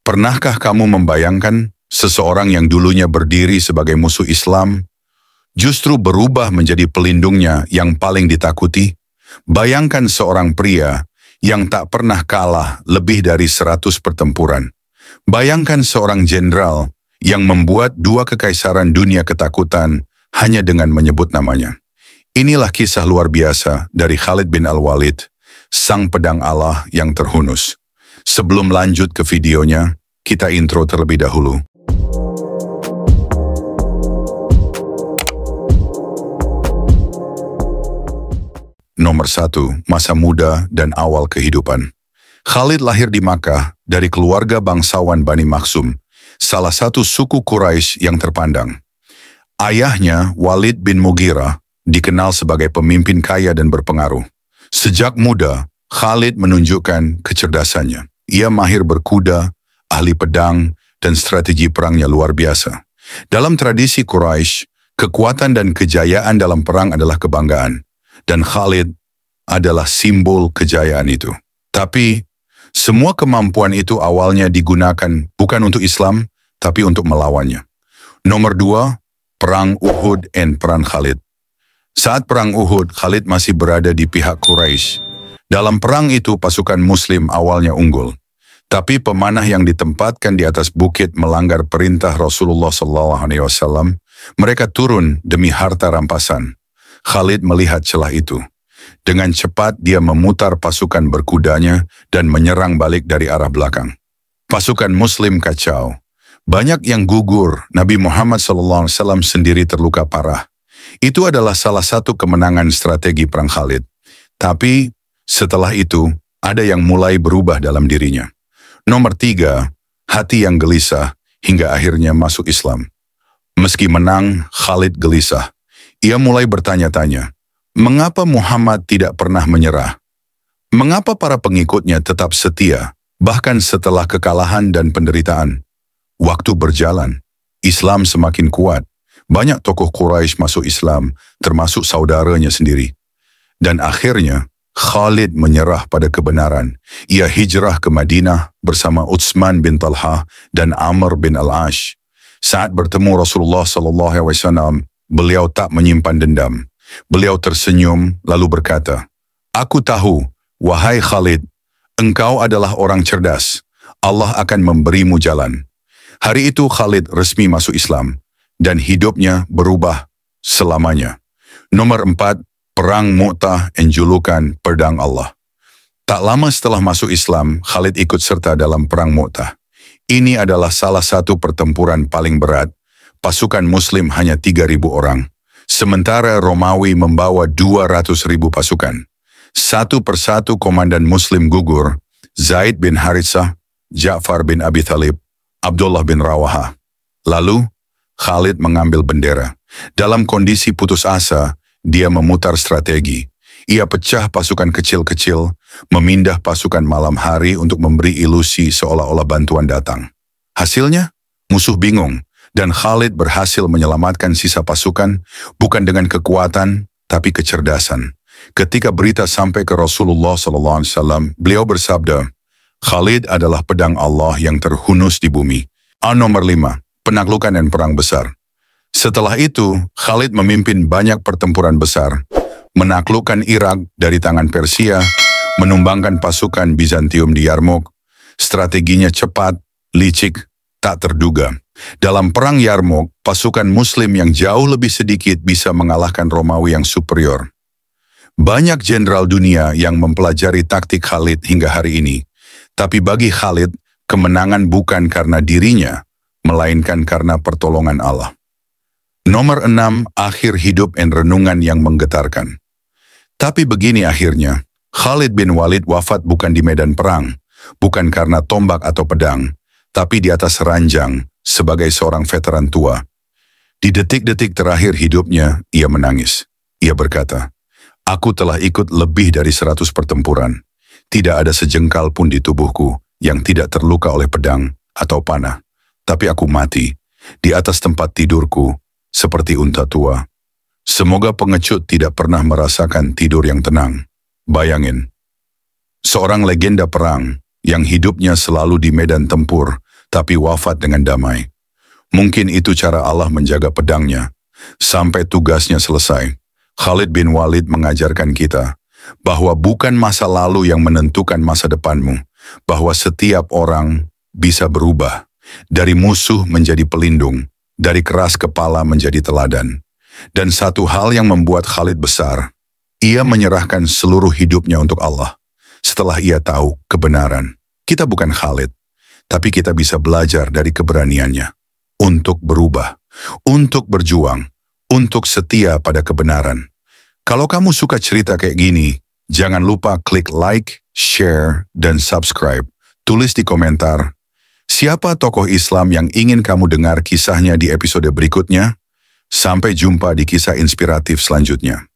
Pernahkah kamu membayangkan seseorang yang dulunya berdiri sebagai musuh Islam, justru berubah menjadi pelindungnya yang paling ditakuti? Bayangkan seorang pria yang tak pernah kalah lebih dari 100 pertempuran. Bayangkan seorang jenderal yang membuat 2 kekaisaran dunia ketakutan hanya dengan menyebut namanya. Inilah kisah luar biasa dari Khalid bin Al-Walid, sang pedang Allah yang terhunus. Sebelum lanjut ke videonya, kita intro terlebih dahulu. Nomor 1, masa muda dan awal kehidupan. Khalid lahir di Makkah dari keluarga bangsawan Bani Makhzum, salah satu suku Quraisy yang terpandang. Ayahnya, Walid bin Mughirah, dikenal sebagai pemimpin kaya dan berpengaruh. Sejak muda, Khalid menunjukkan kecerdasannya. Ia mahir berkuda, ahli pedang, dan strategi perangnya luar biasa. Dalam tradisi Quraisy, kekuatan dan kejayaan dalam perang adalah kebanggaan. Dan Khalid adalah simbol kejayaan itu. Tapi, semua kemampuan itu awalnya digunakan bukan untuk Islam, tapi untuk melawannya. Nomor 2, Perang Uhud dan peran Khalid. Saat Perang Uhud, Khalid masih berada di pihak Quraisy. Dalam perang itu, pasukan Muslim awalnya unggul. Tapi pemanah yang ditempatkan di atas bukit melanggar perintah Rasulullah SAW. Mereka turun demi harta rampasan. Khalid melihat celah itu. Dengan cepat dia memutar pasukan berkudanya dan menyerang balik dari arah belakang. Pasukan Muslim kacau. Banyak yang gugur, Nabi Muhammad SAW sendiri terluka parah. Itu adalah salah satu kemenangan strategi perang Khalid. Tapi setelah itu, ada yang mulai berubah dalam dirinya. Nomor 3, hati yang gelisah hingga akhirnya masuk Islam. Meski menang, Khalid gelisah. Ia mulai bertanya-tanya, mengapa Muhammad tidak pernah menyerah? Mengapa para pengikutnya tetap setia, bahkan setelah kekalahan dan penderitaan? Waktu berjalan, Islam semakin kuat. Banyak tokoh Quraisy masuk Islam, termasuk saudaranya sendiri. Dan akhirnya, Khalid menyerah pada kebenaran. Ia hijrah ke Madinah bersama Utsman bin Talha dan Amr bin Al-Ash. Saat bertemu Rasulullah SAW, beliau tak menyimpan dendam. Beliau tersenyum lalu berkata, "Aku tahu, wahai Khalid, engkau adalah orang cerdas. Allah akan memberimu jalan." Hari itu Khalid resmi masuk Islam dan hidupnya berubah selamanya. Nomor 4, Perang Mu'tah dan julukan Pedang Allah. Tak lama setelah masuk Islam, Khalid ikut serta dalam Perang Mu'tah. Ini adalah salah satu pertempuran paling berat. Pasukan Muslim hanya 3.000 orang. Sementara Romawi membawa 200.000 pasukan. Satu persatu komandan Muslim gugur. Zaid bin Haritsah, Ja'far bin Abi Thalib, Abdullah bin Rawaha. Lalu, Khalid mengambil bendera. Dalam kondisi putus asa, dia memutar strategi. Ia pecah pasukan kecil-kecil, memindah pasukan malam hari untuk memberi ilusi seolah-olah bantuan datang. Hasilnya, musuh bingung, dan Khalid berhasil menyelamatkan sisa pasukan bukan dengan kekuatan, tapi kecerdasan. Ketika berita sampai ke Rasulullah SAW, beliau bersabda, "Khalid adalah pedang Allah yang terhunus di bumi." Nomor 5, penaklukan dan perang besar. Setelah itu, Khalid memimpin banyak pertempuran besar, menaklukkan Irak dari tangan Persia, menumbangkan pasukan Bizantium di Yarmouk. Strateginya cepat, licik, tak terduga. Dalam perang Yarmouk, pasukan Muslim yang jauh lebih sedikit bisa mengalahkan Romawi yang superior. Banyak jenderal dunia yang mempelajari taktik Khalid hingga hari ini. Tapi bagi Khalid, kemenangan bukan karena dirinya, melainkan karena pertolongan Allah. Nomor 6, akhir hidup dan renungan yang menggetarkan. Tapi begini akhirnya, Khalid bin Walid wafat bukan di medan perang, bukan karena tombak atau pedang, tapi di atas ranjang sebagai seorang veteran tua. Di detik-detik terakhir hidupnya, ia menangis. Ia berkata, "Aku telah ikut lebih dari 100 pertempuran. Tidak ada sejengkal pun di tubuhku yang tidak terluka oleh pedang atau panah. Tapi aku mati di atas tempat tidurku seperti unta tua. Semoga pengecut tidak pernah merasakan tidur yang tenang." Bayangin, seorang legenda perang yang hidupnya selalu di medan tempur tapi wafat dengan damai. Mungkin itu cara Allah menjaga pedangnya, sampai tugasnya selesai. Khalid bin Walid mengajarkan kita bahwa bukan masa lalu yang menentukan masa depanmu, bahwa setiap orang bisa berubah, dari musuh menjadi pelindung, dari keras kepala menjadi teladan. Dan satu hal yang membuat Khalid besar, ia menyerahkan seluruh hidupnya untuk Allah. Setelah ia tahu kebenaran, kita bukan Khalid, tapi kita bisa belajar dari keberaniannya untuk berubah, untuk berjuang, untuk setia pada kebenaran. Kalau kamu suka cerita kayak gini, jangan lupa klik like, share, dan subscribe. Tulis di komentar, siapa tokoh Islam yang ingin kamu dengar kisahnya di episode berikutnya? Sampai jumpa di kisah inspiratif selanjutnya.